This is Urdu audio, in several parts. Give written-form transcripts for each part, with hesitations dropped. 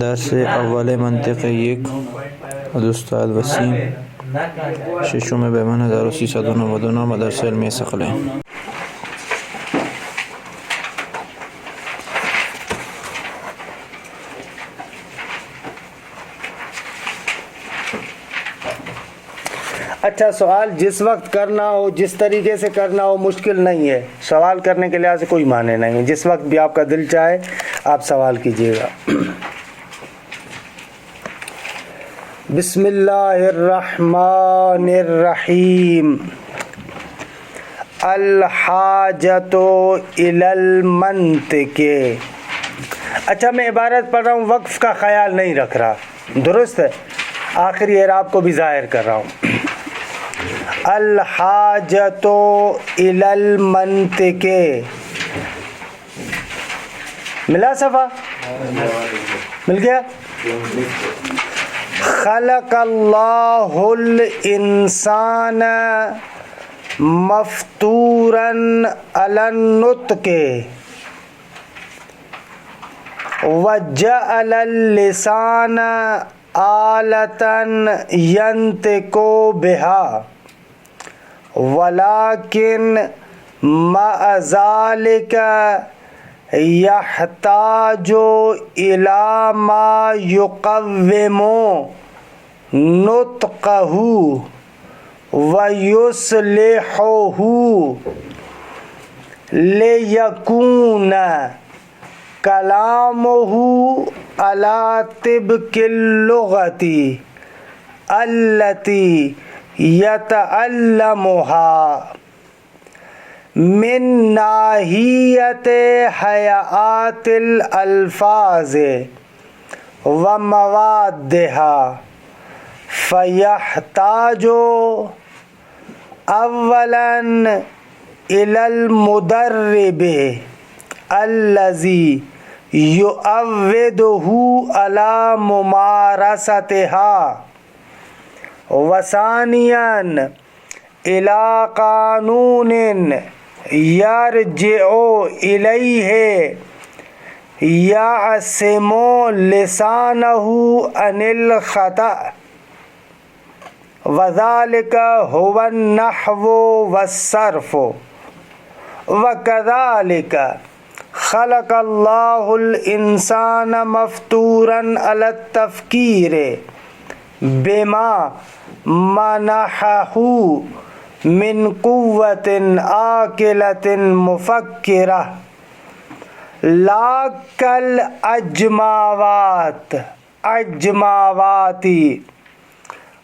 درس اول منطق یک از استاد وسیم ششم بهمن 1399 مدرسه علمیه ثقلین. اچھا سوال جس وقت کرنا ہو جس طریقے سے کرنا ہو مشکل نہیں ہے. سوال کرنے کے لحاظ سے کوئی معنی نہیں ہے. جس وقت بھی آپ کا دل چاہے آپ سوال کیجیے گا. بسم اللہ الرحمن الرحیم. الحاجۃ الی المنطق. اچھا میں عبارت پڑھ رہا ہوں, وقف کا خیال نہیں رکھ رہا, درست ہے, آخری اعراب کو بھی ظاہر کر رہا ہوں. الحاجۃ الی المنطق. ملا صفحہ؟ مل گیا. خلق اللہ الانسان مفطورا علی النطق وجعل اللسان آلۃ ینطق بہا ولکن مع ذلک یحتاج الی ما یقوم نطقہ ویصلحہ لیکون کلامہ علی طبق اللغۃ التی یتعلمها من ناحیت حیات الالفاظ وموادها فیحتاج اولا الی المدرب الذی یعودہ علی ممارستها وثانیا الی قانون یرجع الیہ یعصم لسانہ عن الخطأ وذلک هو النحو والصرف وکذلک خلق اللہ الانسان مفطورا علی التفکیر بما منحہ من قوت عاقلۃ مفکرہ لا کالاجماوات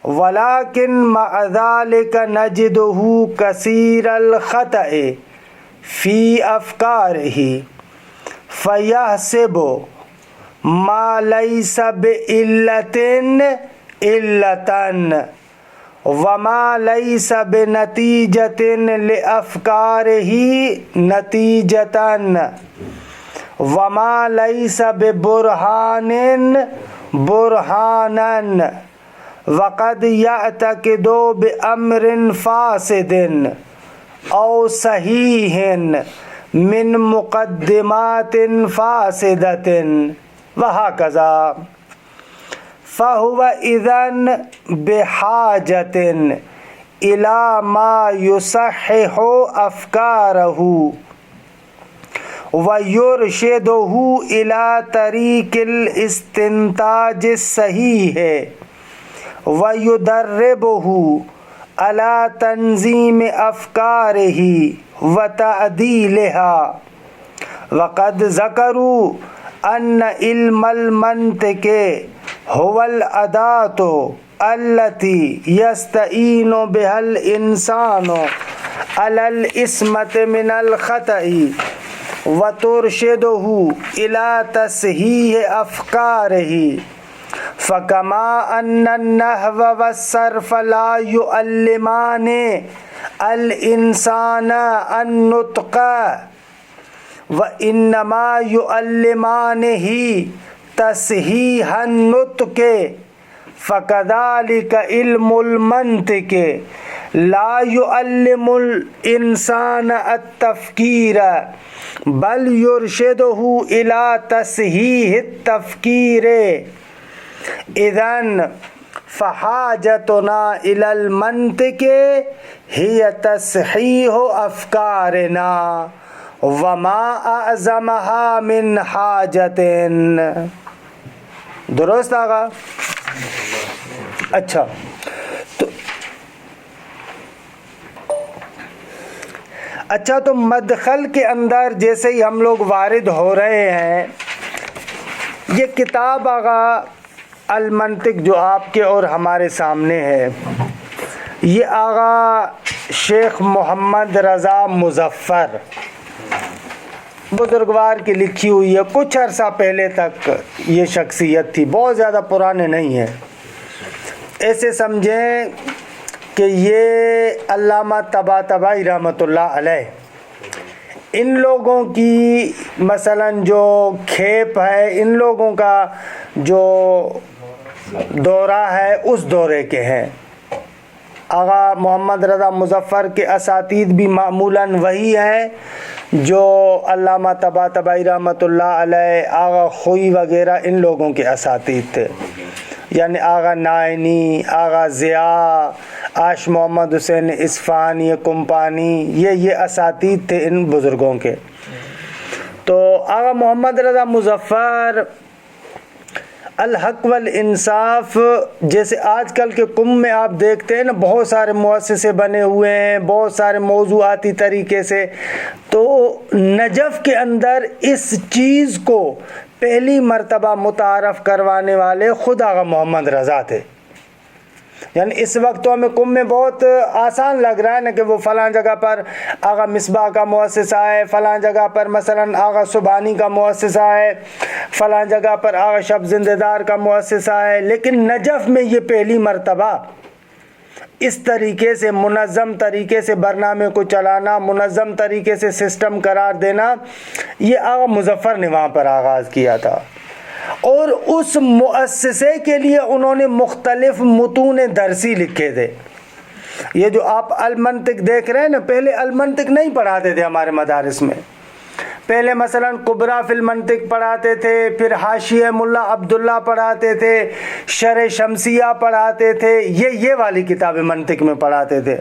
ولكن مع ذلك نجده كثير الخطأ في أفكاره فيحسب ما ليس بعلة علة وما ليس بنتيجة لأفكاره نتيجة وما ليس ببرهان برهانا وقد يعتقد بأمر فاسد أو صحيح من مقدمات فاسدة وهكذا فهو إذن بحاجة إلى ما يصحح أفكاره ويرشده إلى طريق الاستنتاج الصحيح ويدربه على تنظيم أفكاره وتعديلها. وقد ذكروا أن علم المنطق هو الأداة التي يستعين بها الإنسان على العصمة من الخطأ وترشده إلى تصحيح أفكاره. فكما أن النحو والصرف لا يعلمان الإنسان النطق وإنما يعلمانه تصحيح النطق فكذلك علم المنطق لا يعلم الانسان التفکیر بل يرشده الى تصحیح التفکیر اذن فحاجتنا الى المنطق هي تصحیح افکارنا وما اعظمها من حاجت. درست آگا؟ اچھا تو مدخل کے اندر جیسے ہی ہم لوگ وارد ہو رہے ہیں، یہ کتاب آگا المنطق جو آپ کے اور ہمارے سامنے ہے، یہ آگا شیخ محمد رضا مظفر بزرگوار کی لکھی ہوئی ہے. کچھ عرصہ پہلے تک یہ شخصیت تھی، بہت زیادہ پرانے نہیں ہیں. ایسے سمجھیں کہ یہ علامہ طباطبائی رحمۃ اللہ علیہ، ان لوگوں کی مثلاً جو کھیپ ہے، ان لوگوں کا جو دورہ ہے اس دورے کے ہیں. آغا محمد رضا مظفر کے اساتید بھی معمولاً وہی ہیں جو علامہ طباطبائی رحمۃ اللہ علیہ، آغا خوئی وغیرہ ان لوگوں کے اساتید تھے. یعنی آغا نائنی، آغا ضیاء، عاش محمد حسین اصفہانی، کمپانی، یہ اساتید تھے ان بزرگوں کے. تو آغا محمد رضا مظفر الحق والانصاف، جیسے آج کل کے کم میں آپ دیکھتے ہیں نا، بہت سارے مؤسسے بنے ہوئے ہیں، بہت سارے موضوعاتی طریقے سے. تو نجف کے اندر اس چیز کو پہلی مرتبہ متعارف کروانے والے خود آغا محمد رضا تھے. یعنی اس وقت تو ہمیں کم میں بہت آسان لگ رہا ہے نا کہ وہ فلاں جگہ پر آغا مصباح کا مؤسسہ ہے، فلاں جگہ پر مثلاً آغا سبحانی کا مؤسسہ ہے، فلاں جگہ پر آغا شب زندہ دار کا مؤسسہ ہے. لیکن نجف میں یہ پہلی مرتبہ اس طریقے سے منظم طریقے سے برنامے کو چلانا، منظم طریقے سے سسٹم قرار دینا، یہ آغا مظفر نے وہاں پر آغاز کیا تھا. اور اس مؤسسے کے لیے انہوں نے مختلف متون درسی لکھے تھے. یہ جو آپ المنطق دیکھ رہے ہیں نا، پہلے المنطق نہیں پڑھاتے تھے ہمارے مدارس میں. پہلے مثلا کبریٰ فی المنطق پڑھاتے تھے، پھر حاشیہ ملا عبداللہ پڑھاتے تھے، شرح شمسیہ پڑھاتے تھے، یہ والی کتابیں منطق میں پڑھاتے تھے.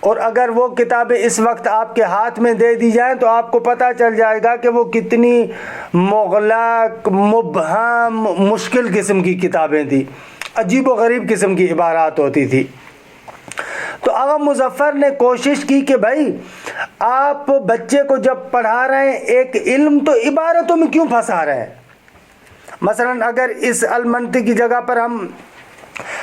اور اگر وہ کتابیں اس وقت آپ کے ہاتھ میں دے دی جائیں تو آپ کو پتہ چل جائے گا کہ وہ کتنی مغلق، مبہم، مشکل قسم کی کتابیں تھیں، عجیب و غریب قسم کی عبارات ہوتی تھی. تو آغا مظفر نے کوشش کی کہ بھائی آپ بچے کو جب پڑھا رہے ہیں ایک علم، تو عبارتوں میں کیوں پھنسا رہے ہیں. مثلا اگر اس المنطق کی جگہ پر ہم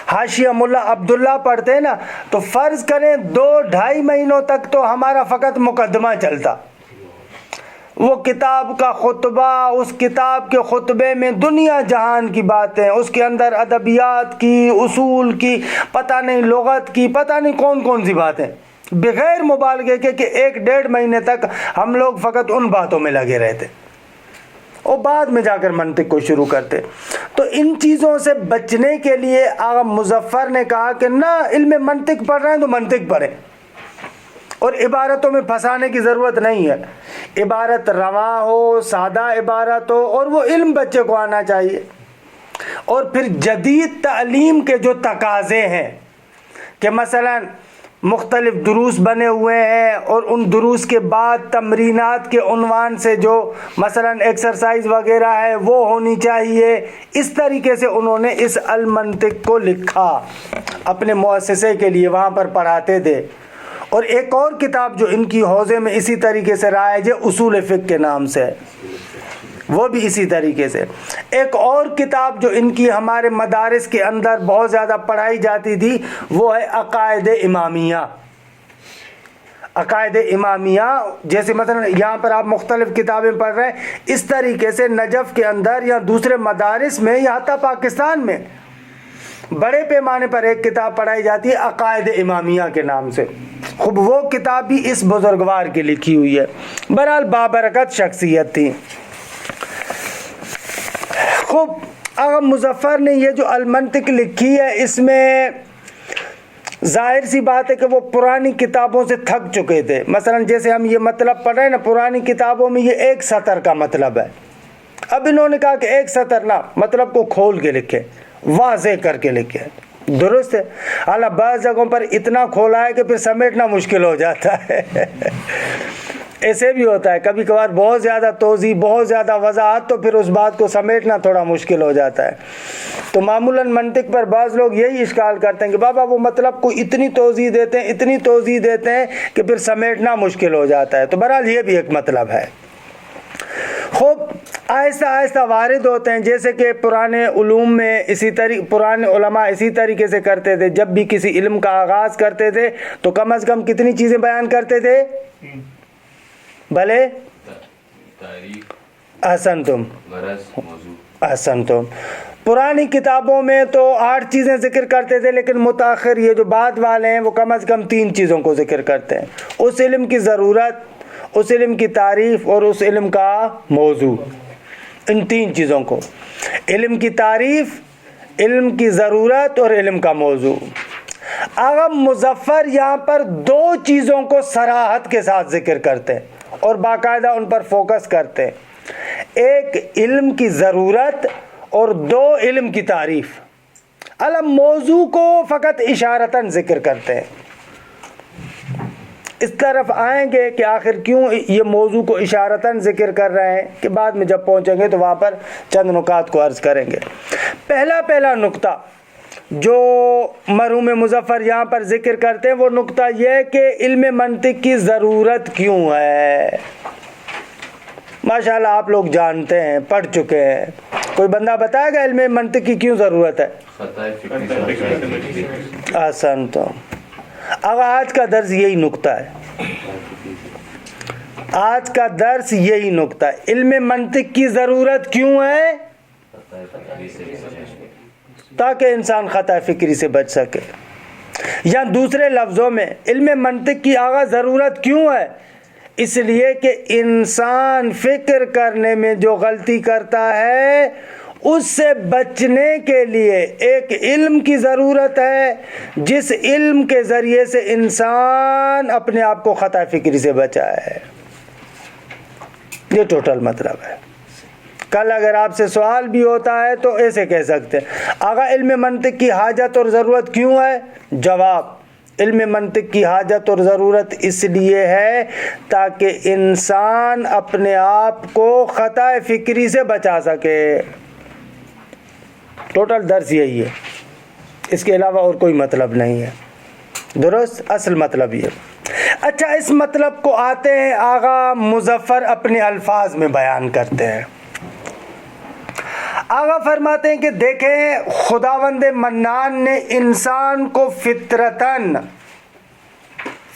حاشیہ ملا عبداللہ پڑھتے ہیں نا، تو فرض کریں 2-2.5 مہینوں تک تو ہمارا فقط مقدمہ چلتا. وہ کتاب کا خطبہ، اس کتاب کے خطبے میں دنیا جہان کی باتیں، اس کے اندر ادبیات کی، اصول کی، پتہ نہیں لغت کی، پتہ نہیں کون کون سی باتیں، بغیر مبالغے کے کہ 1-1.5 مہینے تک ہم لوگ فقط ان باتوں میں لگے رہتے اور بعد میں جا کر منطق کو شروع کرتے. تو ان چیزوں سے بچنے کے لیے آغا مظفر نے کہا کہ نہ، علم منطق پڑھ رہے ہیں تو منطق پڑھیں، اور عبارتوں میں پھنسانے کی ضرورت نہیں ہے. عبارت رواں ہو، سادہ عبارت ہو، اور وہ علم بچے کو آنا چاہیے. اور پھر جدید تعلیم کے جو تقاضے ہیں کہ مثلا مختلف دروس بنے ہوئے ہیں، اور ان دروس کے بعد تمرینات کے عنوان سے جو مثلا ایکسرسائز وغیرہ ہے وہ ہونی چاہیے. اس طریقے سے انہوں نے اس المنطق کو لکھا اپنے مؤسسے کے لیے، وہاں پر پڑھاتے تھے. اور ایک اور کتاب جو ان کی حوزے میں اسی طریقے سے رائج ہے، اصول فقہ کے نام سے، وہ بھی اسی طریقے سے. ایک اور کتاب جو ان کی ہمارے مدارس کے اندر بہت زیادہ پڑھائی جاتی تھی، وہ ہے عقائد امامیہ. عقائد امامیہ، جیسے مثلا یہاں پر آپ مختلف کتابیں پڑھ رہے ہیں، اس طریقے سے نجف کے اندر یا دوسرے مدارس میں یا حتیٰ پاکستان میں بڑے پیمانے پر ایک کتاب پڑھائی جاتی ہے عقائد امامیہ کے نام سے. خوب وہ کتاب بھی اس بزرگوار کی لکھی ہوئی ہے. بہرحال بابرکت شخصیت تھی. خوب آغا مظفر نے یہ جو المنطق لکھی ہے، اس میں ظاہر سی بات ہے کہ وہ پرانی کتابوں سے تھک چکے تھے. مثلا جیسے ہم یہ مطلب پڑھ رہے ہیں نا, پرانی کتابوں میں یہ ایک سطر کا مطلب ہے. اب انہوں نے کہا کہ ایک سطر نہ, مطلب کو کھول کے لکھے, واضح کر کے لکھے. درست ہے. حالانکہ بعض جگہوں پر اتنا کھولا ہے کہ پھر سمیٹنا مشکل ہو جاتا ہے. ایسے بھی ہوتا ہے کبھی کبھار بہت زیادہ توضیح, بہت زیادہ وضاحت, تو پھر اس بات کو سمیٹنا تھوڑا مشکل ہو جاتا ہے. تو معمولاً منطق پر بعض لوگ یہی اشکال کرتے ہیں کہ بابا وہ مطلب کو اتنی توضیح دیتے ہیں, اتنی توضیح دیتے ہیں کہ پھر سمیٹنا مشکل ہو جاتا ہے. تو بہرحال یہ بھی ایک مطلب ہے. خوب آہستہ آہستہ وارد ہوتے ہیں, جیسے کہ پرانے علوم میں اسی طریقے, پرانے علماء اسی طریقے سے کرتے تھے. جب بھی کسی علم کا آغاز کرتے تھے تو کم از کم کتنی چیزیں بیان کرتے تھے؟ بھلے احسنتم, احسنتم. پرانی کتابوں میں تو 8 چیزیں ذکر کرتے تھے, لیکن متاخر یہ جو بعد والے ہیں وہ کم از کم 3 چیزوں کو ذکر کرتے ہیں. اس علم کی ضرورت, اس علم کی تعریف اور اس علم کا موضوع. ان 3 چیزوں کو, علم کی تعریف, علم کی ضرورت اور علم کا موضوع. آغا مظفر یہاں پر 2 چیزوں کو صراحت کے ساتھ ذکر کرتے ہیں اور باقاعدہ ان پر فوکس کرتے ہیں. ایک علم کی ضرورت اور 2 علم کی تعریف. علم موضوع کو فقط اشارتاً ذکر کرتے ہیں. اس طرف آئیں گے کہ آخر کیوں یہ موضوع کو اشارتاً ذکر کر رہے ہیں, کہ بعد میں جب پہنچیں گے تو وہاں پر چند نکات کو عرض کریں گے. پہلا نکتہ جو مرحوم مظفر یہاں پر ذکر کرتے ہیں وہ نکتہ یہ ہے کہ علم منطق کی ضرورت کیوں ہے. ماشاءاللہ آپ لوگ جانتے ہیں, پڑھ چکے ہیں. کوئی بندہ بتائے گا علم منطق کی کیوں ضرورت ہے؟ آسان تو آج کا درس یہی نکتہ ہے. آج کا درس یہی نکتہ ہے. علم منطق کی ضرورت کیوں ہے؟ تاکہ انسان خطا فکری سے بچ سکے. یا دوسرے لفظوں میں علم منطق کی ضرورت کیوں ہے؟ اس لیے کہ انسان فکر کرنے میں جو غلطی کرتا ہے اس سے بچنے کے لیے ایک علم کی ضرورت ہے, جس علم کے ذریعے سے انسان اپنے آپ کو خطا فکری سے بچائے. یہ ٹوٹل مطلب ہے. کل اگر آپ سے سوال بھی ہوتا ہے تو ایسے کہہ سکتے ہیں, آغا علم منطق کی حاجت اور ضرورت کیوں ہے؟ جواب, علم منطق کی حاجت اور ضرورت اس لیے ہے تاکہ انسان اپنے آپ کو خطا فکری سے بچا سکے. ٹوٹل درس یہی ہے, اس کے علاوہ اور کوئی مطلب نہیں ہے. درست, اصل مطلب یہ. اچھا, اس مطلب کو آتے ہیں آغا مظفر اپنے الفاظ میں بیان کرتے ہیں. آغا فرماتے ہیں کہ دیکھیں, خداوند منان نے انسان کو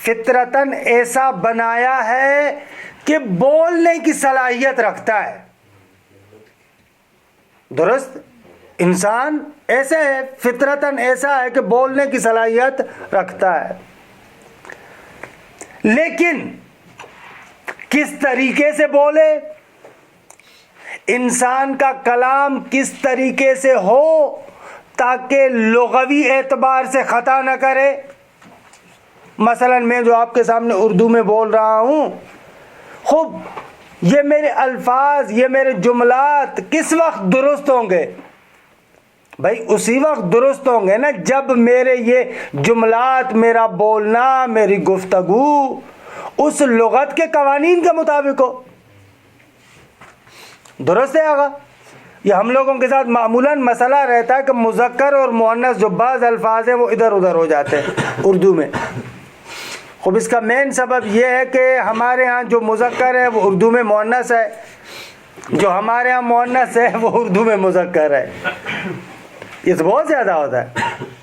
فطرتاً ایسا بنایا ہے کہ بولنے کی صلاحیت رکھتا ہے. درست, انسان ایسے ہے, فطرتاً ایسا ہے کہ بولنے کی صلاحیت رکھتا ہے. لیکن کس طریقے سے بولے, انسان کا کلام کس طریقے سے ہو تاکہ لغوی اعتبار سے خطا نہ کرے. مثلا میں جو آپ کے سامنے اردو میں بول رہا ہوں, خوب یہ میرے الفاظ, یہ میرے جملات کس وقت درست ہوں گے؟ بھائی اسی وقت درست ہوں گے نا جب میرے یہ جملات, میرا بولنا, میری گفتگو اس لغت کے قوانین کے مطابق ہو. درست ہے آغا؟ یہ ہم لوگوں کے ساتھ معمولاً مسئلہ رہتا ہے کہ مذکر اور مؤنث جو بعض الفاظ ہیں وہ ادھر ادھر ہو جاتے ہیں اردو میں. خوب اس کا مین سبب یہ ہے کہ ہمارے ہاں جو مذکر ہے وہ اردو میں مؤنث ہے, جو ہمارے ہاں مؤنث ہے وہ اردو میں مذکر ہے. یہ تو بہت زیادہ ہوتا ہے,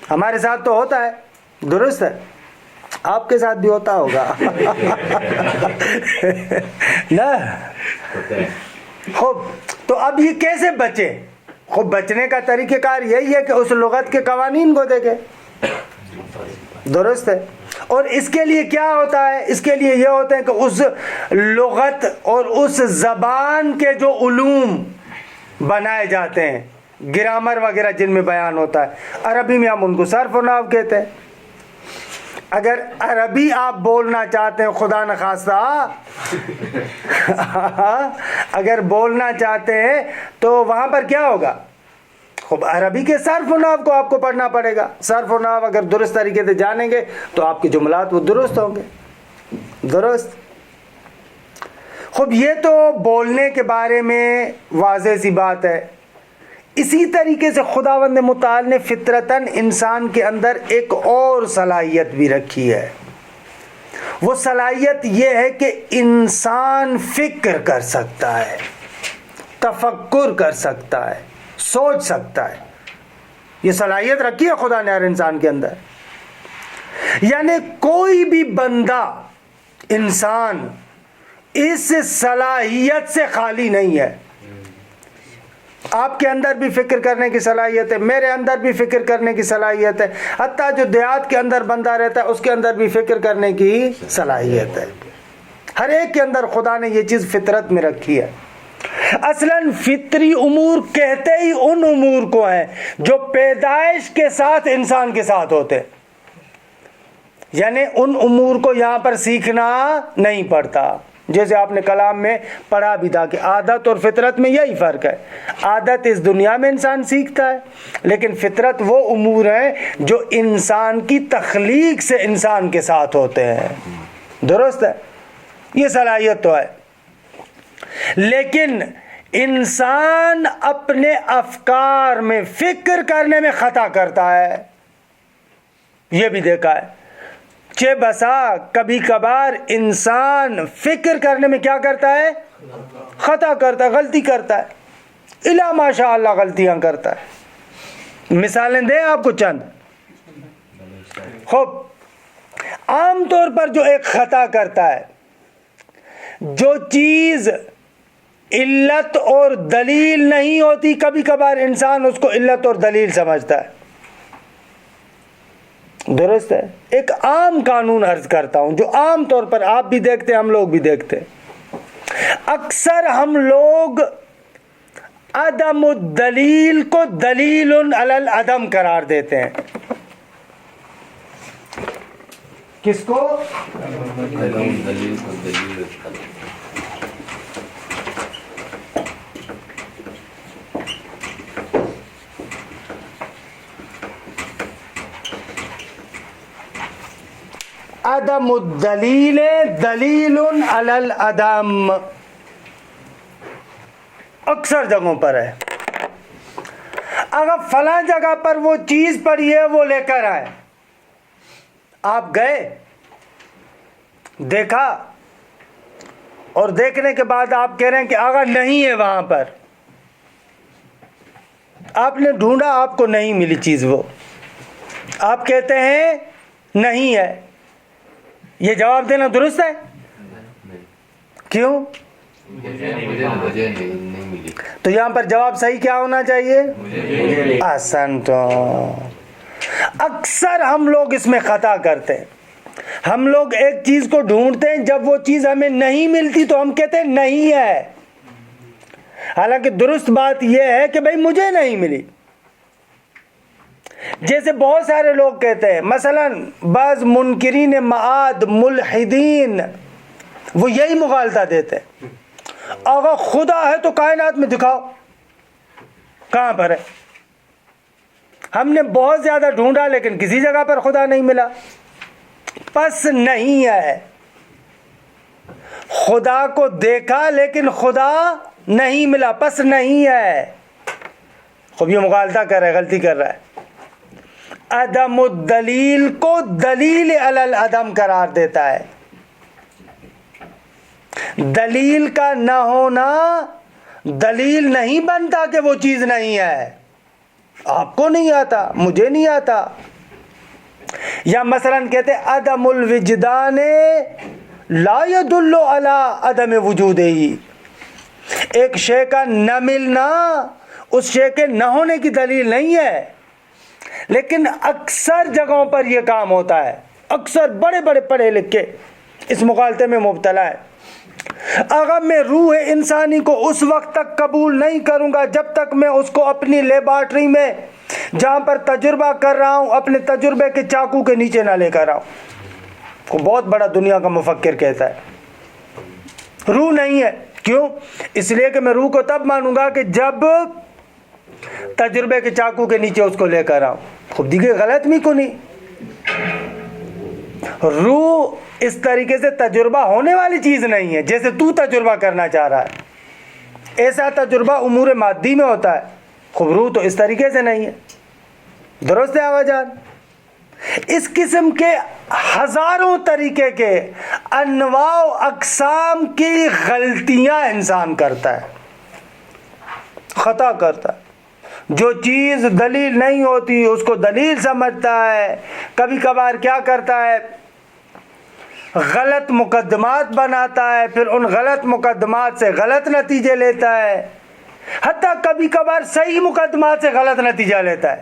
ہمارے ساتھ تو ہوتا ہے. درست ہے, آپ کے ساتھ بھی ہوتا ہوگا نا. خوب, تو اب یہ کیسے بچے؟ خوب بچنے کا طریقہ کار یہی ہے کہ اس لغت کے قوانین کو دیکھیں. درست ہے, اور اس کے لیے کیا ہوتا ہے؟ اس کے لیے یہ ہوتا ہے کہ اس لغت اور اس زبان کے جو علوم بنائے جاتے ہیں, گرامر وغیرہ جن میں بیان ہوتا ہے, عربی میں ہم ان کو صرف و نحو کہتے ہیں. اگر عربی آپ بولنا چاہتے ہیں خدا نخواستہ اگر بولنا چاہتے ہیں تو وہاں پر کیا ہوگا؟ خب عربی کے صرف و نحو کو آپ کو پڑھنا پڑے گا. صرف و نحو اگر درست طریقے سے جانیں گے تو آپ کے جملات وہ درست ہوں گے. درست. خب یہ تو بولنے کے بارے میں واضح سی بات ہے. اسی طریقے سے خداوند متعال نے فطرتاً انسان کے اندر ایک اور صلاحیت بھی رکھی ہے. وہ صلاحیت یہ ہے کہ انسان فکر کر سکتا ہے, تفکر کر سکتا ہے, سوچ سکتا ہے. یہ صلاحیت رکھی ہے خدا نے ہر انسان کے اندر. یعنی کوئی بھی بندہ, انسان اس صلاحیت سے خالی نہیں ہے. آپ کے اندر بھی فکر کرنے کی صلاحیت ہے, میرے اندر بھی فکر کرنے کی صلاحیت ہے, حتیٰ جو دیہات کے اندر بندہ رہتا ہے اس کے اندر بھی فکر کرنے کی صلاحیت ہے. ہر ایک کے اندر خدا نے یہ چیز فطرت میں رکھی ہے. اصلاً فطری امور کہتے ہی ان امور کو ہیں جو پیدائش کے ساتھ انسان کے ساتھ ہوتے ہیں. یعنی ان امور کو یہاں پر سیکھنا نہیں پڑتا. جیسے آپ نے کلام میں پڑھا بھی تھا کہ عادت اور فطرت میں یہی فرق ہے. عادت اس دنیا میں انسان سیکھتا ہے, لیکن فطرت وہ امور ہیں جو انسان کی تخلیق سے انسان کے ساتھ ہوتے ہیں. درست ہے, یہ صلاحیت تو ہے. لیکن انسان اپنے افکار میں فکر کرنے میں خطا کرتا ہے. یہ بھی دیکھا ہے. چہ بسا کبھی کبھار انسان فکر کرنے میں کیا کرتا ہے؟ خطا کرتا ہے, غلطی کرتا ہے. الا ماشاء اللہ غلطیاں کرتا ہے. مثالیں دیں آپ کو چند. خوب, عام طور پر جو ایک خطا کرتا ہے, جو چیز علت اور دلیل نہیں ہوتی, کبھی کبھار انسان اس کو علت اور دلیل سمجھتا ہے. درست ہے. ایک عام قانون عرض کرتا ہوں جو عام طور پر آپ بھی دیکھتے ہیں, ہم لوگ بھی دیکھتے ہیں. اکثر ہم لوگ عدم الدلیل کو دلیل علی العدم قرار دیتے ہیں. کس کو؟ دلیل کو دلیل. عدم الدلیل دلیل علی العدم. اکثر جگہوں پر ہے. اگر فلاں جگہ پر وہ چیز پڑی ہے وہ لے کر آئے, آپ گئے, دیکھا, اور دیکھنے کے بعد آپ کہہ رہے ہیں کہ آگا نہیں ہے وہاں پر. آپ نے ڈھونڈا, آپ کو نہیں ملی چیز, وہ آپ کہتے ہیں نہیں ہے. یہ جواب دینا درست ہے؟ کیوں؟ تو یہاں پر جواب صحیح کیا ہونا چاہیے؟ آسان. تو اکثر ہم لوگ اس میں خطا کرتے ہیں. ہم لوگ ایک چیز کو ڈھونڈتے ہیں, جب وہ چیز ہمیں نہیں ملتی تو ہم کہتے ہیں نہیں ہے, حالانکہ درست بات یہ ہے کہ بھائی مجھے نہیں ملی. جیسے بہت سارے لوگ کہتے ہیں, مثلا بعض منکرین معاد ملحدین, وہ یہی مغالطہ دیتے ہیں, اگر خدا ہے تو کائنات میں دکھاؤ کہاں پر ہے. ہم نے بہت زیادہ ڈھونڈا لیکن کسی جگہ پر خدا نہیں ملا, پس نہیں ہے. خدا کو دیکھا لیکن خدا نہیں ملا, پس نہیں ہے. خوب یہ مغالطہ کر رہا ہے, غلطی کر رہا ہے. عدم الدلیل کو دلیل علی العدم قرار دیتا ہے. دلیل کا نہ ہونا دلیل نہیں بنتا کہ وہ چیز نہیں ہے. آپ کو نہیں آتا, مجھے نہیں آتا. یا مثلا کہتے عدم الوجدان لا يدل علی عدم وجودہ. ایک شے کا نہ ملنا اس شے کے نہ ہونے کی دلیل نہیں ہے. لیکن اکثر جگہوں پر یہ کام ہوتا ہے. اکثر بڑے بڑے پڑھے لکھے اس مغالطے میں مبتلا ہے. اگر میں روح انسانی کو اس وقت تک قبول نہیں کروں گا جب تک میں اس کو اپنی لیبارٹری میں جہاں پر تجربہ کر رہا ہوں اپنے تجربے کے چاقو کے نیچے نہ لے کر آؤں. کو بہت بڑا دنیا کا مفکر کہتا ہے روح نہیں ہے. کیوں؟ اس لیے کہ میں روح کو تب مانوں گا کہ جب تجربے کے چاقو کے نیچے اس کو لے کر آؤں. خود دیکھیے غلط بھی کو نہیں. روح اس طریقے سے تجربہ ہونے والی چیز نہیں ہے جیسے تو تجربہ کرنا چاہ رہا ہے. ایسا تجربہ امور مادی میں ہوتا ہے. خب روح تو اس طریقے سے نہیں ہے. درست ہے آقا جان؟ اس قسم کے ہزاروں طریقے کے انواع و اقسام کی غلطیاں انسان کرتا ہے, خطا کرتا ہے. جو چیز دلیل نہیں ہوتی اس کو دلیل سمجھتا ہے. کبھی کبھار کیا کرتا ہے, غلط مقدمات بناتا ہے, پھر ان غلط مقدمات سے غلط نتیجے لیتا ہے. حتیٰ کبھی کبھار صحیح مقدمات سے غلط نتیجہ لیتا ہے.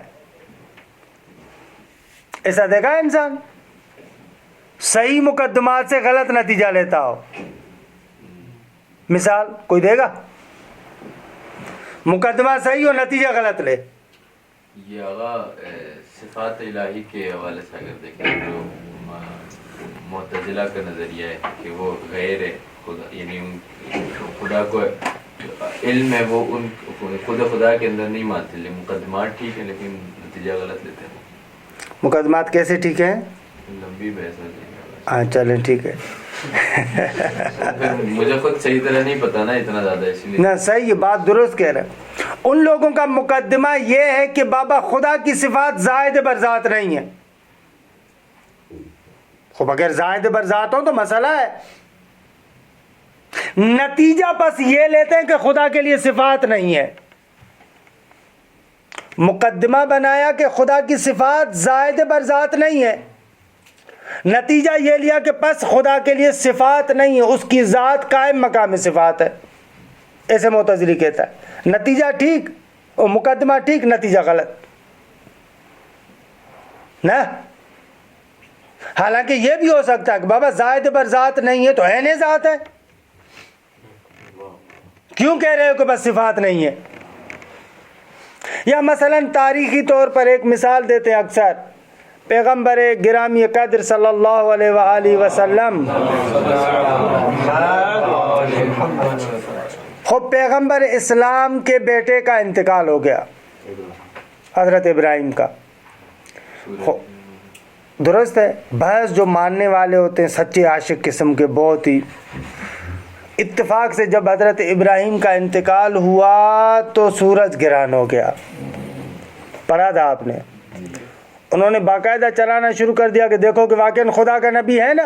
ایسا دیکھا ہے انسان صحیح مقدمات سے غلط نتیجہ لیتا ہو؟ مثال کوئی دے گا؟ مقدمہ صحیح ہو نتیجہ غلط لے. یہ آغا صفات الہی کے حوالے سے اگر دیکھیں جو معتزلہ کا نظریہ ہے کہ وہ غیر ہے خدا, یعنی خدا کو علم ہے وہ ان خدا کے اندر نہیں مانتے. مقدمات ٹھیک ہے لیکن نتیجہ غلط لیتے ہیں. مقدمات کیسے ٹھیک ہیں؟ لمبی بحث ہے. ہاں چلیں ٹھیک ہے. مجھے خود صحیح طرح نہیں پتا نا اتنا زیادہ, اس لیے نہ صحیح یہ بات درست کہہ رہے ہیں. ان لوگوں کا مقدمہ یہ ہے کہ بابا خدا کی صفات زائد بر ذات نہیں ہے. خب اگر زائد بر ذات ہو تو مسئلہ ہے. نتیجہ بس یہ لیتے ہیں کہ خدا کے لیے صفات نہیں ہے. مقدمہ بنایا کہ خدا کی صفات زائد بر ذات نہیں ہے, نتیجہ یہ لیا کہ پس خدا کے لیے صفات نہیں ہے, اس کی ذات قائم مقام صفات ہے. ایسے معتزلی کہتا ہے نتیجہ ٹھیک اور مقدمہ ٹھیک, نتیجہ غلط نا. حالانکہ یہ بھی ہو سکتا ہے کہ بابا زائد بر ذات نہیں ہے تو عین ذات ہے. کیوں کہہ رہے ہو کہ بس صفات نہیں ہے؟ یا مثلا تاریخی طور پر ایک مثال دیتے ہیں اکثر. پیغمبر گرامی قدر صلی اللہ علیہ وآلہ وسلم, خود پیغمبر اسلام کے بیٹے کا انتقال ہو گیا, حضرت ابراہیم کا. درست ہے. بحث جو ماننے والے ہوتے ہیں سچے عاشق قسم کے, بہت ہی اتفاق سے جب حضرت ابراہیم کا انتقال ہوا تو سورج گرہن ہو گیا. پڑھا تھا آپ نے؟ انہوں نے باقاعدہ چلانا شروع کر دیا کہ دیکھو کہ واقعاً خدا کا نبی ہے نا,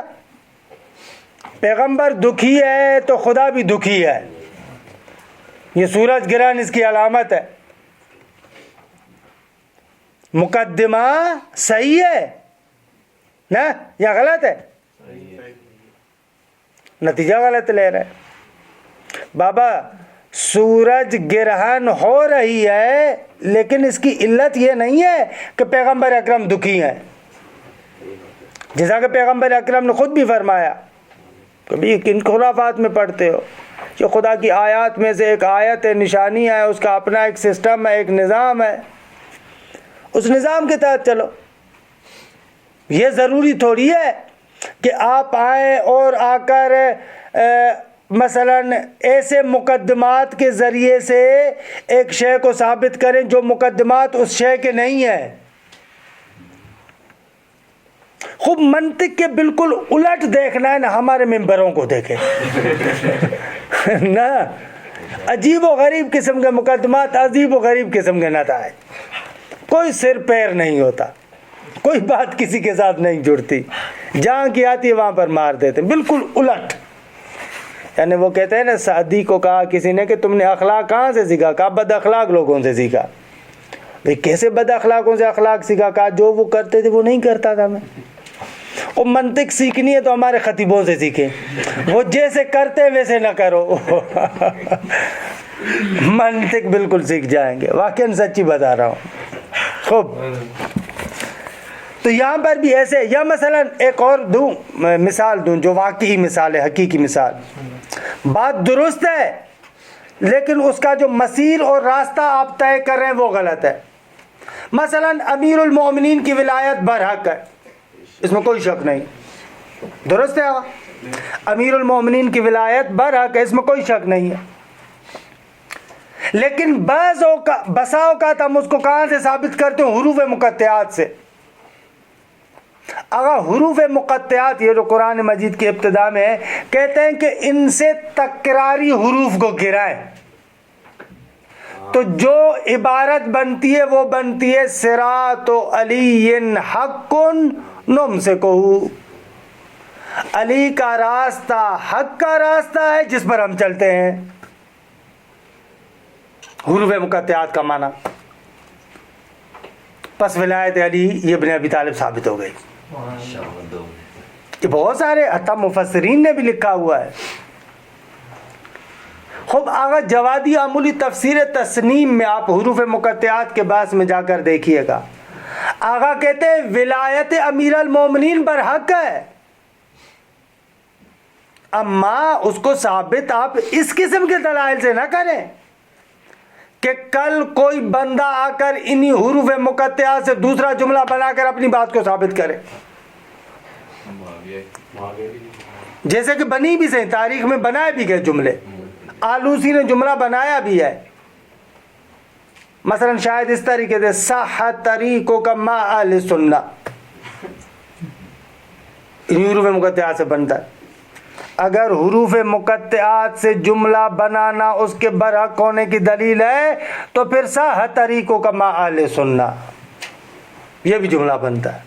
پیغمبر دکھی ہے تو خدا بھی دکھی ہے. یہ سورج گرہن اس کی علامت ہے. مقدمہ صحیح ہے نا یا غلط ہے؟ نتیجہ غلط لے رہے. بابا سورج گرہن ہو رہی ہے لیکن اس کی علت یہ نہیں ہے کہ پیغمبر اکرم دکھی ہیں, جیسا کہ پیغمبر اکرم نے خود بھی فرمایا. کبھی کن خرافات میں پڑھتے ہو کہ خدا کی آیات میں سے ایک آیت ہے, نشانی ہے, اس کا اپنا ایک سسٹم ہے, ایک نظام ہے, اس نظام کے تحت چلو. یہ ضروری تھوڑی ہے کہ آپ آئیں اور آ کر مثلا ایسے مقدمات کے ذریعے سے ایک شے کو ثابت کریں جو مقدمات اس شے کے نہیں ہیں. خوب منطق کے بالکل الٹ دیکھنا ہے نا, ہمارے ممبروں کو دیکھیں نا, عجیب و غریب قسم کے مقدمات, عجیب و غریب قسم کے نتائج, کوئی سر پیر نہیں ہوتا, کوئی بات کسی کے ساتھ نہیں جڑتی, جہاں کی آتی ہے وہاں پر مار دیتے ہیں, بالکل الٹ. یعنی وہ کہتے ہیں نا, سعدی کو کہا کسی نے کہ تم نے اخلاق کہاں سے سیکھا؟ کہا بد اخلاق لوگوں سے سیکھا. بھئی کیسے بد اخلاقوں سے اخلاق سیکھا؟ کہا جو وہ کرتے تھے وہ نہیں کرتا تھا میں. اور منطق سیکھنی ہے تو ہمارے خطیبوں سے سیکھیں, وہ جیسے کرتے ویسے نہ کرو منطق بالکل سیکھ جائیں گے. واقعاً سچی بتا رہا ہوں. خوب, تو یہاں پر بھی ایسے. یا مثلا ایک اور دوں مثال دوں جو واقعی مثال ہے, حقیقی مثال. بات درست ہے لیکن اس کا جو مسیر اور راستہ آپ طے کر رہے ہیں وہ غلط ہے. مثلا امیر المومنین کی ولایت برحق ہے, اس میں کوئی شک نہیں. درست ہے آقا؟ امیر المومنین کی ولایت برحق ہے، اس میں کوئی شک نہیں ہے، لیکن بسا اوقات ہم اس کو کہاں سے ثابت کرتے ہیں؟ حروف مقطعات سے۔ اگر حروف مقطعات یہ جو قرآن مجید کی ابتدا میں ہے، کہتے ہیں کہ ان سے تکراری حروف کو گرائیں، تو جو عبارت بنتی ہے وہ بنتی ہے صراط علی حق نمسکہ، علی کا راستہ حق کا راستہ ہے جس پر ہم چلتے ہیں، حروف مقطعات کا معنی۔ پس ولایت علی یہ ابن ابی طالب ثابت ہو گئی۔ یہ بہت سارے حتی مفسرین نے بھی لکھا ہوا ہے۔ خوب آغا جوادی عمولی تفسیر تسنیم میں آپ حروف مقطعات کے باعث میں جا کر دیکھیے گا، آغا کہتے ہیں ولایت امیر المومنین پر حق ہے، اما اس کو ثابت آپ اس قسم کے دلائل سے نہ کریں کہ کل کوئی بندہ آ کر انہی حروف مقطعات سے دوسرا جملہ بنا کر اپنی بات کو ثابت کرے، جیسے کہ بنی بھی صحیح، تاریخ میں بنائے بھی گئے جملے، آلوسی نے جملہ بنایا بھی ہے، مثلا شاید اس طریقے سے صح طریقوں کا ما اہل سنہ، انہی حروف مقطعات سے بنتا ہے۔ اگر حروف مقطعات سے جملہ بنانا اس کے برحق ہونے کی دلیل ہے تو پھر صح طریقوں کا ما اہل سنہ یہ بھی جملہ بنتا ہے۔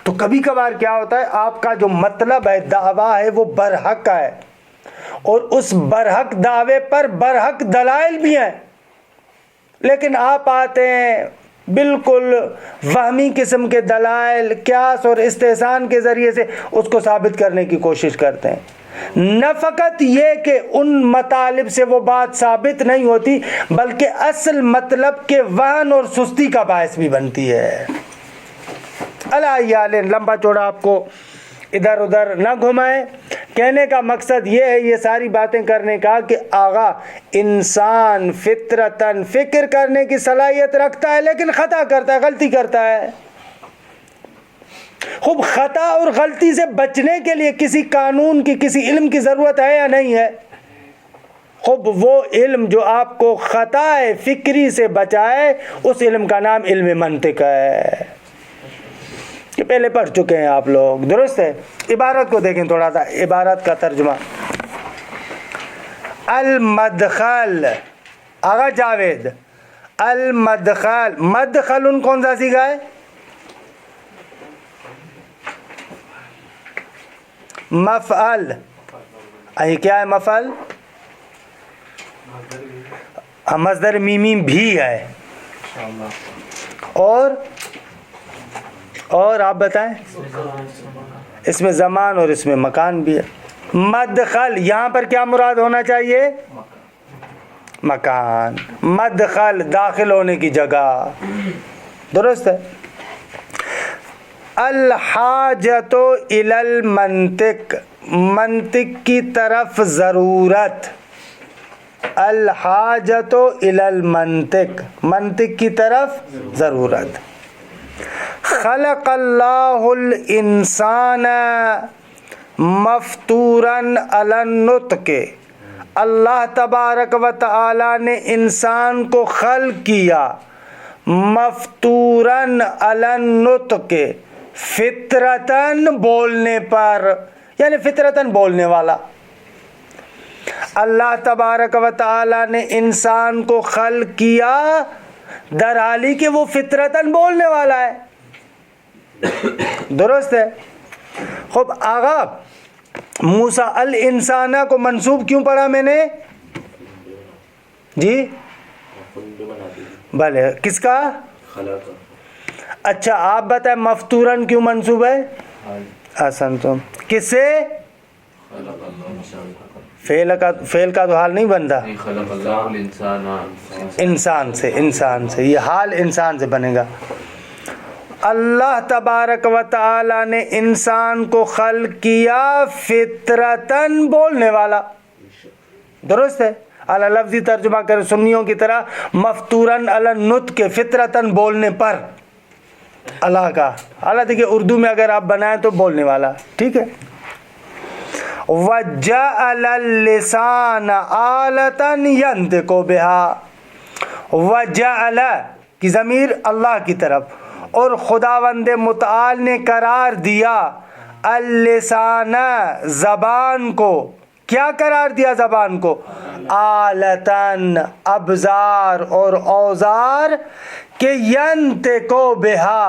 تو کبھی کبھار کیا ہوتا ہے، آپ کا جو مطلب ہے، دعویٰ ہے، وہ برحق ہے، اور اس برحق دعوے پر برحق دلائل بھی ہیں، لیکن آپ آتے ہیں بالکل وہمی قسم کے دلائل، قیاس اور استحسان کے ذریعے سے اس کو ثابت کرنے کی کوشش کرتے ہیں۔ نہ فقط یہ کہ ان مطالب سے وہ بات ثابت نہیں ہوتی، بلکہ اصل مطلب کے وہن اور سستی کا باعث بھی بنتی ہے۔ اللہ لمبا چوڑا آپ کو ادھر ادھر نہ گھمائیں، کہنے کا مقصد یہ ہے یہ ساری باتیں کرنے کا کہ آغا انسان فطرتاً فکر کرنے کی صلاحیت رکھتا ہے، لیکن خطا کرتا ہے، غلطی کرتا ہے۔ خوب خطا اور غلطی سے بچنے کے لیے کسی قانون کی، کسی علم کی ضرورت ہے یا نہیں ہے؟ خوب وہ علم جو آپ کو خطا فکری سے بچائے، اس علم کا نام علم منطق ہے، یہ پہلے پڑھ چکے ہیں آپ لوگ، درست ہے؟ عبارت کو دیکھیں تھوڑا سا، عبارت کا ترجمہ۔ المدخل، آغا جاوید، المدخل، مدخل کون سا سیگا ہے؟ مفعل، یہ کیا ہے مفعل؟ مصدر میمی بھی ہے، اور آپ بتائیں، اس میں زمان اور اس میں مکان بھی ہے۔ مدخل یہاں پر کیا مراد ہونا چاہیے؟ مکان، مدخل داخل ہونے کی جگہ، درست ہے۔ الحاجت الی المنطق، منطق کی طرف ضرورت، الحاجت الی المنطق، منطق کی طرف ضرورت۔ خلق اللہ الانسان مفطوراً علی النطق، اللہ تبارک و تعالی نے انسان کو خلق کیا مفطوراً علی النطق، فطرتاً بولنے پر، یعنی فطرتاً بولنے والا۔ اللہ تبارک و تعالی نے انسان کو خلق کیا در حالی کہ وہ فطرتاً بولنے والا ہے، درست ہے؟ خوب آغا موسیٰ الانسانہ کو منصوب کیوں پڑھا میں نے؟ جی بھلے، کس کا؟ اچھا آپ بتائیں مفطوراً کیوں منصوب ہے؟ حسن تم کس سے؟ فعل کا تو حال نہیں بنتا، انسان سے، انسان سے، یہ حال انسان سے بنے گا۔ اللہ تبارک و تعالی نے انسان کو خلق کیا فطرتاً بولنے والا، درست ہے؟ اعلیٰ لفظی ترجمہ کرے سنیوں کی طرح، مفطوراً علی النطق، فطرتاً بولنے پر۔ اللہ کا. اللہ دیکھیے اردو میں اگر آپ بنائیں تو بولنے والا, ٹھیک ہے. وَجَعَلَ اللِّسَانَ آلَةً يَنطِقُ بِهَا. وَجَعَلَ کی ضمیر اللہ کی طرف, اور خداوند متعال نے قرار دیا اللسان زبان کو. کیا قرار دیا زبان کو؟ آلتن ابزار اور اوزار, کہ ینطقو بہا,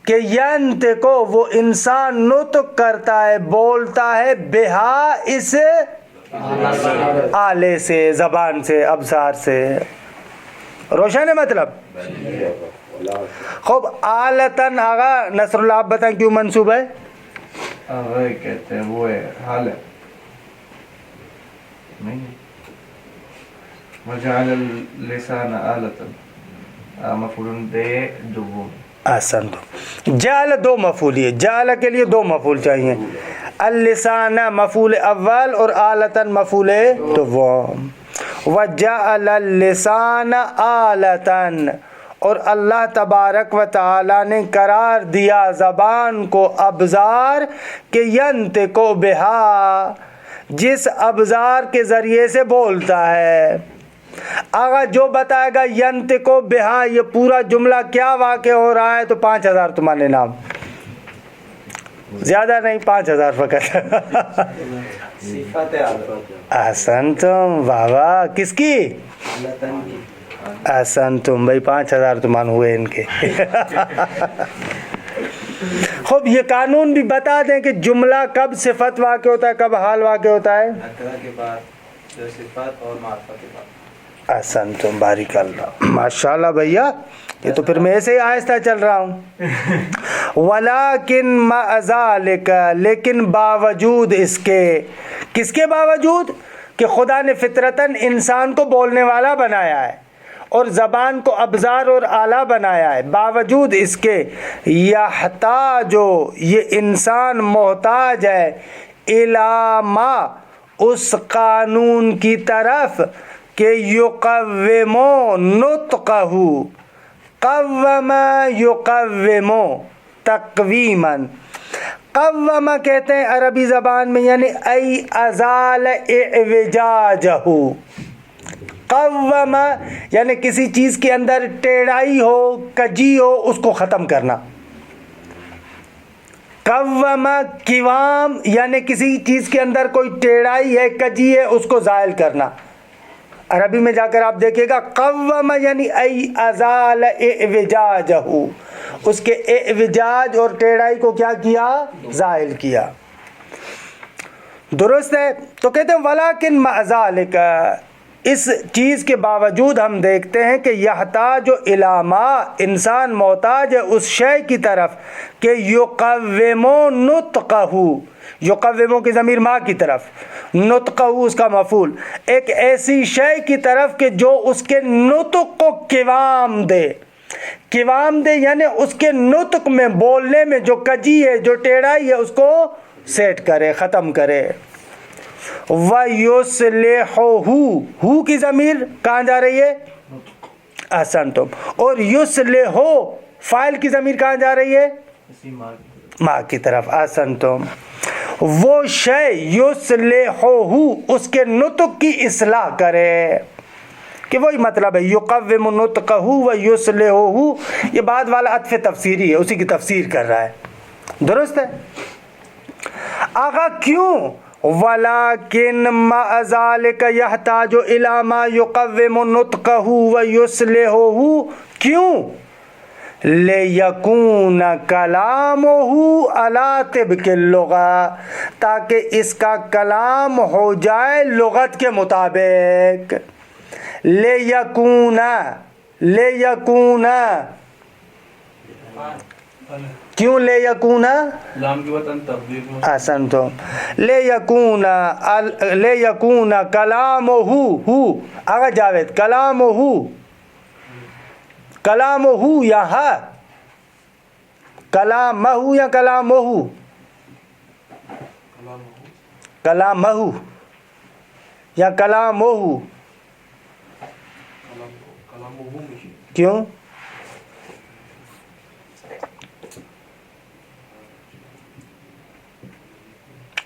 کہ ینطقو وہ انسان نطق کرتا ہے, بولتا ہے, بہا اس آلے سے, زبان سے, ابزار سے. روشن ہے مطلب؟ خوب. آلتن آغا نصر اللہ آپ بتائیں کیوں منصوب ہے؟ آغا کہتے ہیں وہ ہے حال ہے نہیں. وجعل اللسان آلة مفعول دے دوم. احسن. جعل دو مفعول ہے, جعل کے لیے دو مفعول چاہیے. اللسان مفعول اول اور آلتن مفعول دوم. وجعل اللسان آلتن, اور اللہ تبارک و تعالی نے قرار دیا زبان کو ابزار, کہ ینطقو بہا, جس ابزار کے ذریعے سے بولتا ہے. آگا جو بتائے گا ینطقو بہا یہ پورا جملہ کیا واقع ہو رہا ہے, تو 5000 تمہارے نام, زیادہ نہیں 5000 فقط. احسن تم بابا. کس کی؟ احسن تم بھائی, 5000 تمہارے ہوئے ان کے. خوب یہ قانون بھی بتا دیں کہ جملہ کب صفت واقع ہوتا ہے, کب حال واقع ہوتا ہے. احسن تم, بارک اللہ, ماشاءاللہ بھیا. یہ تو پھر میں ایسے ہی آہستہ چل رہا ہوں. ولیکن مع ذالک, لیکن باوجود اس کے. کس کے باوجود؟ کہ خدا نے فطرتاً انسان کو بولنے والا بنایا ہے اور زبان کو ابزار اور آلہ بنایا ہے. باوجود اس کے یحتاجو, یہ انسان محتاج ہے, الی ما, اس قانون کی طرف, کہ یقومو نطقہ, قوم یقومو تقویما. قوم کہتے ہیں عربی زبان میں, یعنی ای ازال اعوجاجہ. قوم یعنی کسی چیز کے اندر ٹیڑھائی ہو, کجی ہو, اس کو ختم کرنا. قوم قوام یعنی کسی چیز کے اندر کوئی ٹیڑھائی ہے, کجی ہے, اس کو زائل کرنا. عربی میں جا کر آپ دیکھیں گا قوم یعنی ای ازال اعوجاجہ, اس کے اعوجاج اور ٹیڑھائی کو کیا کیا؟ زائل کیا. درست ہے. تو کہتے ہیں ولیکن مع ذالک, اس چیز کے باوجود ہم دیکھتے ہیں کہ یحتاج الی ما, انسان محتاج ہے اس شے کی طرف, کہ یقومو نطقہ, یقومو کی ضمیر ما کی طرف, نطقہ اس کا مفعول, ایک ایسی شے کی طرف کہ جو اس کے نطق کو قوام دے. قوام دے یعنی اس کے نطق میں, بولنے میں جو کجی ہے, جو ٹیڑھائی ہے, اس کو سیٹ کرے, ختم کرے. وَيُصْلِحُهُ, ہو کی ضمیر کہاں جا رہی ہے؟ احسن تم. اور یصلح, فاعل کی ضمیر کہاں جا رہی ہے؟ ماں کی طرف. احسن تم. وہ شے یصلحہ, اس کے نطق کی اصلاح کرے, کہ وہی مطلب ہے یقوم نطقہ ویصلحہ. یہ بعد والا عطف تفسیری ہے, اسی کی تفسیر کر رہا ہے. درست ہے. آقا کیوں؟ ولیکن مع ذالک یحتاج الی ما یقوم نطقہ ویصلحہ. کیوں؟ لیکون کلامہ علی طبق اللغہ, تاکہ اس کا کلام ہو جائے لغت کے مطابق. لیکون, لیکون, کیوں لیکون؟ لام کی وطن تبدیل. احسن تو. لیکون, لیکون کلامہ, آگا جاوید, کلامہ, کلامہ یا ہا, کلامہ یا کلامہ, کلامہ یا کلامہ. کیوں؟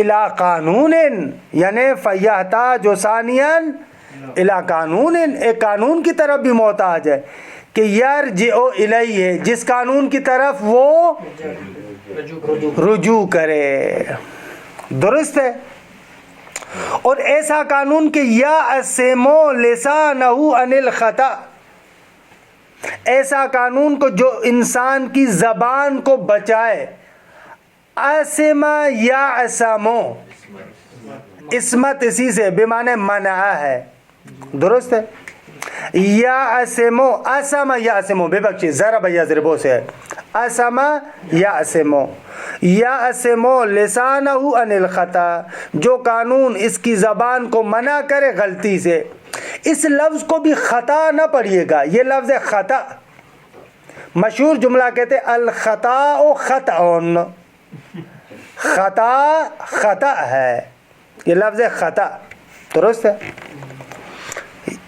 الی قانون یعنی فیحتاج ثانیاً الی قانون ایک قانون کی طرف بھی محتاج ہے کہ یرجع الیہ جس قانون کی طرف وہ رجوع کرے. درست ہے. اور ایسا قانون کہ یعصم لسانہ عن الخطأ ایسا قانون کو جو انسان کی زبان کو بچائے. عصم یعصم عصمت اسی سے بمعنی منع ہے. درست ہے. یعصم عصم یعصم بے بخشی ضرب یضرب سے ہے. عصم یعصم یعصم لسانہ عن الخطا جو قانون اس کی زبان کو منع کرے غلطی سے. اس لفظ کو بھی خطا نہ پڑھیے گا. یہ لفظ خطا مشہور جملہ کہتے الخطا خطأ خطا خطا ہے. یہ لفظ خطا درست ہے.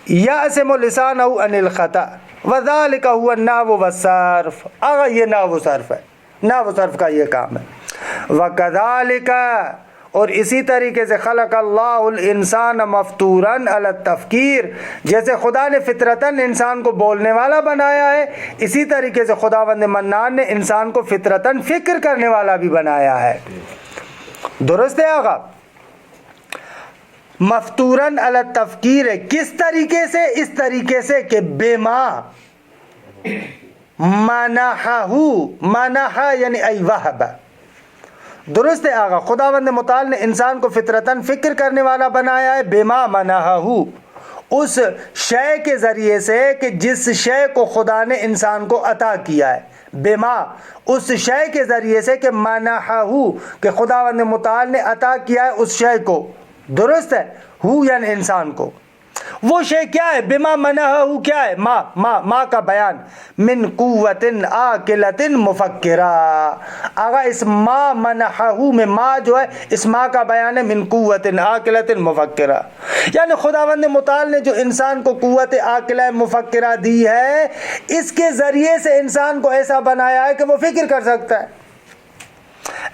یعصم لسانہ عن الخطا وذالک هو النحو والصرف. یہ نحو صرف ہے. نحو صرف کا یہ کام ہے. وکذالک اور اسی طریقے سے خلق اللہ الانسان مفطورا علی التفکیر جیسے خدا نے فطرتاً انسان کو بولنے والا بنایا ہے اسی طریقے سے خداوند منان نے انسان کو فطرتاً فکر کرنے والا بھی بنایا ہے. درست ہے آقا. مفطوراً علی التفکیر ہے کس طریقے سے؟ اس طریقے سے کہ بما منح یعنی ای وہب. درست ہے آقا. خداوند متعال نے انسان کو فطرتاً فکر کرنے والا بنایا ہے بما منحہ اس شے کے ذریعے سے کہ جس شے کو خدا نے انسان کو عطا کیا ہے. بما اس شے کے ذریعے سے کہ منحہ کہ خداوند متعال نے عطا کیا ہے اس شے کو. درست ہے. ہو یعنی انسان کو. وہ شے کیا ہے؟ بما منحہ کیا ہے؟ ما کا بیان من قوت عاقلۃ مفکرہ. آگا اس ما منحہ میں ما جو ہے اس ما کا بیان ہے من قوت عاقلۃ مفکرہ یعنی خداوند متعال نے جو انسان کو قوت عاقلہ مفکرہ دی ہے اس کے ذریعے سے انسان کو ایسا بنایا ہے کہ وہ فکر کر سکتا ہے.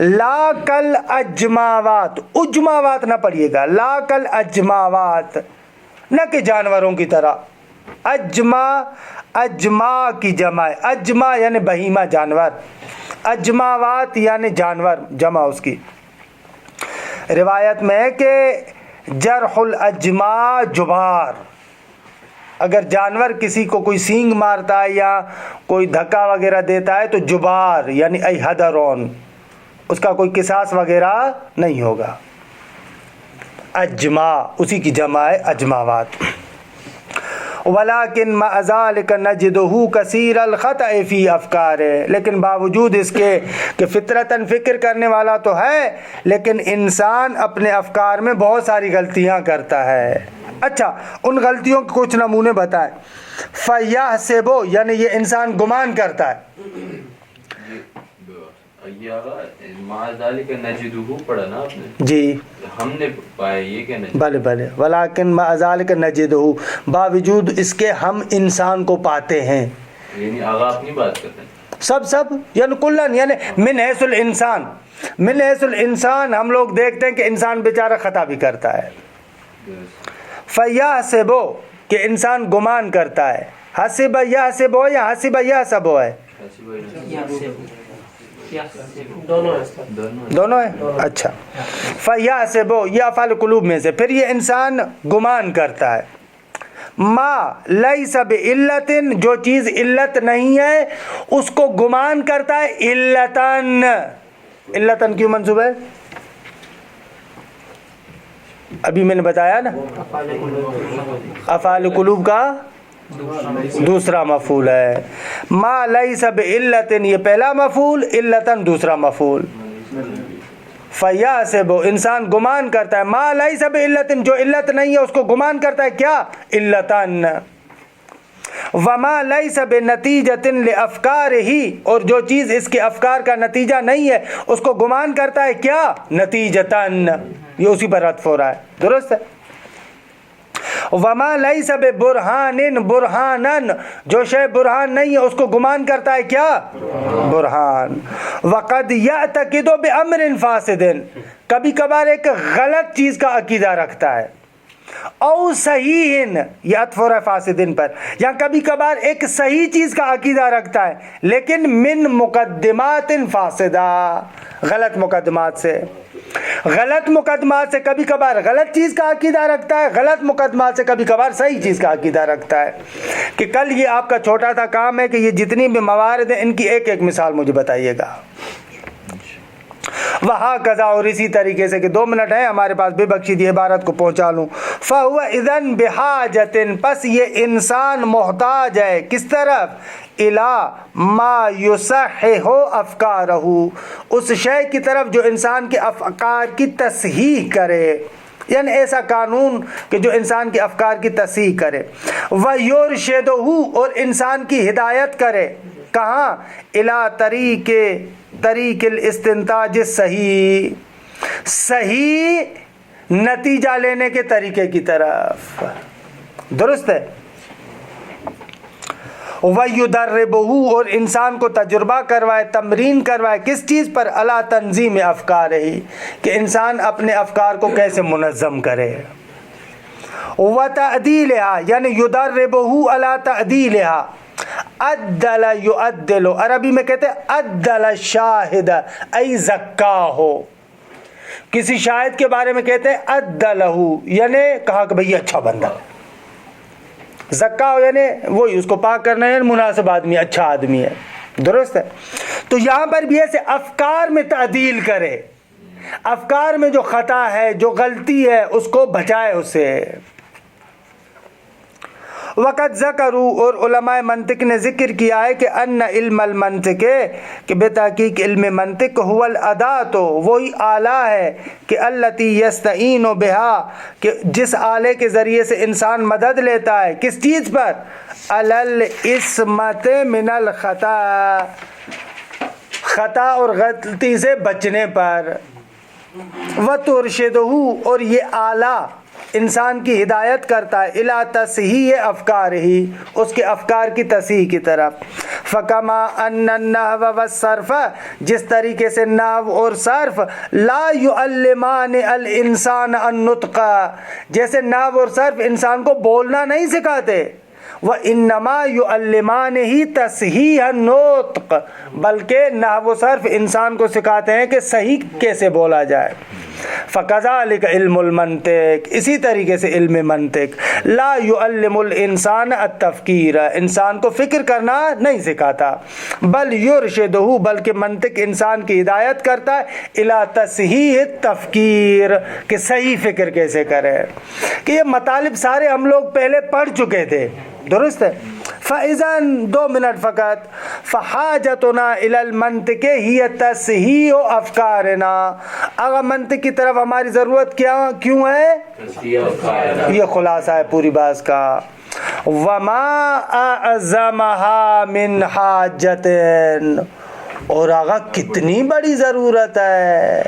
لا کل اجماوات اجماوات نہ پڑھیے گا. لا کل اجماوات نہ کہ جانوروں کی طرح. اجما کی جمع ہے. اجما یعنی بہیمہ جانور. اجماوات یعنی جانور جمع اس کی. روایت میں ہے کہ جرح الاجما جبار اگر جانور کسی کو کوئی سینگ مارتا ہے یا کوئی دھکا وغیرہ دیتا ہے تو جبار یعنی ای حدرون اس کا کوئی قصاص وغیرہ نہیں ہوگا. اجما اسی کی جمع ہے اجماوات. ولیکن مع ذلک نجدہ کثیر الخطأ فی افکار لیکن باوجود اس کے کہ فطرتاً فکر کرنے والا تو ہے لیکن انسان اپنے افکار میں بہت ساری غلطیاں کرتا ہے. اچھا ان غلطیوں کے کچھ نمونے بتائیں. فیحسب یعنی یہ انسان گمان کرتا ہے. مع ذالک نجدہ پڑھا نا آپ نے جی ہم نے پایا یہ کہ نہیں بھلے بھلے. ولیکن مع ذالک نجدہ باوجود اس کے ہم انسان کو پاتے ہیں. یعنی آغا اپنی بات کرتے ہیں سب یعنی کلن یعنی من حیث الانسان. من حیث الانسان ہم لوگ دیکھتے ہیں کہ انسان بیچارہ خطا بھی کرتا ہے. فیحسب کہ انسان گمان کرتا ہے. حسب یحسب یا حسب یحسب ہے دونوں ہیں. اچھا فیحسب یہ افعال قلوب میں سے. پھر یہ انسان گمان کرتا ہے. ما لیس بعلت جو چیز علت نہیں ہے اس کو گمان کرتا ہے علتن. علتن کیوں منصوب ہے؟ ابھی میں نے بتایا نا افعال قلوب کا دوسرا مفعول ہے. ما لیس بعلت یہ پہلا مفعول علتن دوسرا مفعول. فیحسب انسان گمان کرتا ہے. ما لیس بعلت جو علت نہیں ہے اس کو گمان کرتا ہے کیا؟ علتن. وما لیس بنتیجۃ لافکارہ اور جو چیز اس کے افکار کا نتیجہ نہیں ہے اس کو گمان کرتا ہے کیا؟ نتیجتن. یہ اسی پر عطف ہو رہا ہے. درست ہے. وما لیس ببرہان برہانن جو شے برہان نہیں ہے اس کو گمان کرتا ہے کیا؟ برہان. وقد یعتقد بامر فاسد کبھی کبھار ایک غلط چیز کا عقیدہ رکھتا ہے، او صحیح، یہ عطف ہو رہا ہے فاسدن پر، یا کبھی کبھار ایک صحیح چیز کا عقیدہ رکھتا ہے لیکن من مقدمات فاسدہ، غلط مقدمات سے، کبھی کبھار غلط چیز کا عقیدہ رکھتا ہے، غلط مقدمات سے کبھی کبھار صحیح چیز کا عقیدہ رکھتا ہے. کہ کل یہ آپ کا چھوٹا سا کام ہے کہ یہ جتنی بھی موارد ہیں ان کی ایک ایک مثال مجھے بتائیے گا. وہاں قضا، اور اسی طریقے سے کہ 2 منٹ ہیں ہمارے پاس، بے بخشی دی عبارت کو پہنچا لوں. فہو اذن بحاجتن، پس یہ انسان محتاج ہے کس طرف، الی ما یصحح افکارہ، اس شے کی طرف جو انسان کے افکار کی تصحیح کرے، یعنی ایسا قانون کہ جو انسان کے افکار کی تصحیح کرے. وَيُرْشِدُهُ، اور انسان کی ہدایت کرے، کہاں، الی طریق الاستنتاج الصحیح، صحیح نتیجہ لینے کے طریقے کی طرف. درست ہے. وَيُدَرِّبُهُ، اور انسان کو تجربہ کروائے، تمرین کروائے، کس چیز پر، علی تنظیم افکارہ، کہ انسان اپنے افکار کو کیسے منظم کرے. وَتَعْدِيلِهَا، یعنی یُدَرِّبُهُ علی تعدیلها، عدل یعدل، عربی میں کہتے ہیں عدل الشاہد ای زکاہ، کسی شاہد کے بارے میں کہتے ہیں عدلہ، یعنی کہا کہ بھئی اچھا بندہ ہے. زکاہ یعنی وہی اس کو پاک کرنا ہے، مناسب آدمی، اچھا آدمی ہے. درست ہے. تو یہاں پر بھی ایسے افکار میں تعدیل کرے، افکار میں جو خطا ہے، جو غلطی ہے، اس کو بچائے اسے. وقت ذکروا، اور علماء منطق نے ذکر کیا ہے کہ ان علم المنطق، کہ بے تحقیق علم منطق، هو الاداۃ، وہی آلہ ہے کہ التی یستعین بہا، کہ جس آلے کے ذریعے سے انسان مدد لیتا ہے، کس چیز پر، علی العصمۃ من الخطا، خطا اور غلطی سے بچنے پر. وترشدہ، اور یہ آلہ انسان کی ہدایت کرتا ہے، الی تصحیح افکارہ، اس کے افکار کی تصحیح کی طرف. فکما ان النحو والصرف، جس طریقے سے نحو اور صرف لا یعلمان الانسان النطق، جیسے نحو اور صرف انسان کو بولنا نہیں سکھاتے، وَإِنَّمَا يُعَلِّمَانِهِ تَصْحِيحَ النُّطْقِ، بلکہ نحو و صرف انسان کو سکھاتے ہیں کہ صحیح کیسے بولا جائے. فَكَذَلِكَ علم المنطق، اسی طریقے سے علم منطق لا يعلم الانسان التفکیر، انسان کو فکر کرنا نہیں سکھاتا، بل یرشدہ، بلکہ منطق انسان کی ہدایت کرتا ہے الی تصحیح التفکیر، کہ صحیح فکر کیسے کرے. کہ یہ مطالب سارے ہم لوگ پہلے پڑھ چکے تھے. درست ہے. فَإِذَن، 2 منٹ فقط، فَحَاجَتُنَا إِلَى الْمَنْطِقِ هِيَ تَصْحِيحُ أَفْكَارِنَا، اگر منطق کی طرف ہماری ضرورت کیوں ہے، یہ خلاصہ ہے پوری بات کا. وَمَا أَعْظَمَهَا مِنْ حَاجَةٍ، اور آگا کتنی بڑی ضرورت ہے.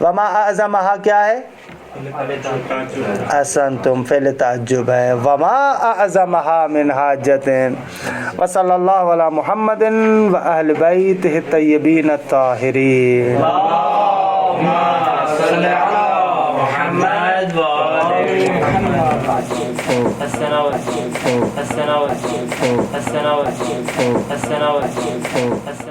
وَمَا أَعْظَمَهَا کیا ہے، احسنتم، فعل تعجب ہے. وما اعظمها من حاجة. وصلی اللہ علی محمد و اہل بیتہ الطیبین الطاہرین. اللهم صل على محمد وآل محمد. السلام